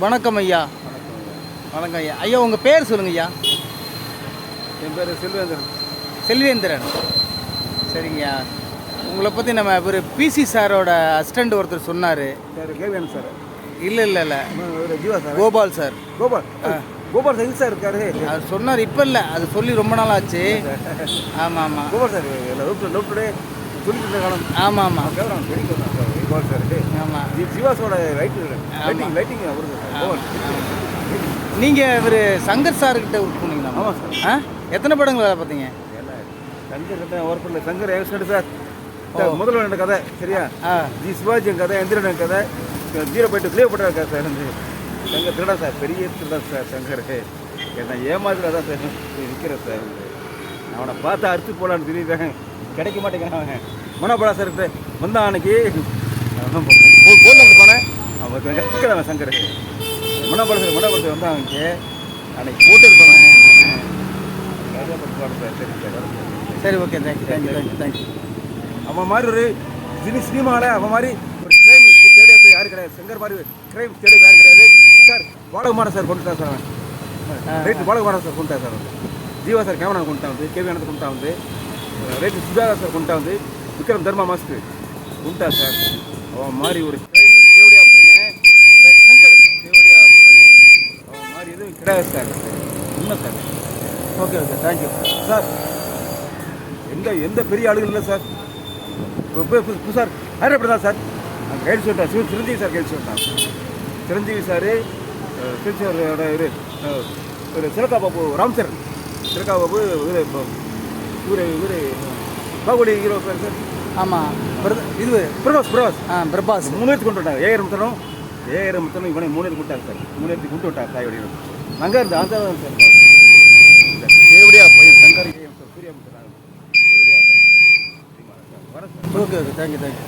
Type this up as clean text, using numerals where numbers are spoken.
வணக்கம் ஐயா. வணக்கம் ஐயா. ஐயா உங்கள் பேர் சொல்லுங்க ஐயா. என் பேர் செல்வேந்திரன். செல்வேந்திரன். சரிங்கய்யா. உங்களை பற்றி நம்ம இவர் பிசி சாரோட அசிஸ்டண்ட் ஒருத்தர் சொன்னார். Sir KVN sir. இல்லை இல்லை இல்லை Jeeva sir. Gopal sir. Gopal Gopal sir sir இருக்காரு. அவர் சொன்னார். இப்போ இல்லை, அது சொல்லி ரொம்ப நாள் ஆச்சு. ஆமாம் ஆமாம் கோபால் சார் லோப்டுடே சொல்லிட்டு காலம். ஆமாம் ஆமாம் கேவரம் தெரியும் சார் கோபால் சார். ஆமாம். ஜீவாஸோட லைட்டிங் அவருக்கு கோபால். நீங்கள் இவர் சங்கர் சார்கிட்ட ஒர்க் பண்ணீங்களா? ஆமாம் சார். எத்தனை படங்கள் வேலை பார்த்தீங்க? சங்கர் கிட்ட ஒர்க் பண்ணல. Shankar extend sir. முதல்ல ரெண்டு கதை சரியா? ஜி சிவாஜி கதை, எந்திரன் கதை, 0.2 கிளியோபட்ரா இருக்கா சார். சங்கர் திருடா சார், பெரிய திருடா சார் சங்கர். என்ன ஏமாத்துறா தான் சார் விற்கிறேன் சார். அவனை பார்த்தா அறுத்து போலான்னு தெரியுறேன், கிடைக்க மாட்டேங்கிறான் அவன். மனோபலா சார் வந்தான் அன்னைக்கு போன்ல போனேன். அவன் கற்றுக்கிறான் சங்கர். மனோபலா சார் வந்தான் அவனுக்கு அன்னைக்கு போட்டு இருப்பான். சரி okay, thank you thank you thank you thank you. அவன் மாதிரி ஒரு சினிமாவில் அவன் மாதிரி ஒரு கிரைம் தேடிய போய் யாரும் கிடையாது. சங்கர் மாதிரி கிரைம் தேடிய யாரும் கிடையாது சார். பாலகுமாரன் சார் கொண்டுட்டா சார். அவன் ரைட்டு பாலகுமாரன் சார் கொண்டுட்டா சார். ஜீவா சார் கேமரா கொண்டுட்டா வந்து, கேவியானத்தை கொண்டுட்டா வந்து, ரைட்டு சுஜாதா சார் கொண்டுட்டா வந்து, விக்ரம் தர்மா மாஸ்க்கு கொண்டுட்டா சார். அவன் மாதிரி ஒரு கிரைம் தேவடியா பையன் சங்கர், தேவடியா பையன். அவன் மாதிரி எதுவும் கிடையாது சார். உண்மை sir. Okay okay, thank you sir. எந்த பெரிய ஆளுகள் இல்லை சார். சார் ஹைதராபாத் தான் சார். அங்கே கைடு சொல்லிட்டார். சிரஞ்சீவி சார் கைடு சொல்லிட்டான். சிரஞ்சீவி சார், சிரஞ்சீவியோட ஒரு சிலக்கா பாபு, ராம் சரண் சிலக்கா பாபு, இவர் பாகுபலி ஹீரோ பேர் சார். ஆமாம், இது பிரபாஸ். பிரபாஸ் 3 பேருக்கு கொண்டு விட்டாங்க. ஏஆர் முத்தனும் இவனை 3 பேருக்கு விட்டாங்க சார். 3 பேருக்கு கொண்டு விட்டாங்க தாய் வடிவம். அங்கே இருந்து அந்த சார் தேவடியா பையன் Shankar Surya. Okay okay, thank you thank you.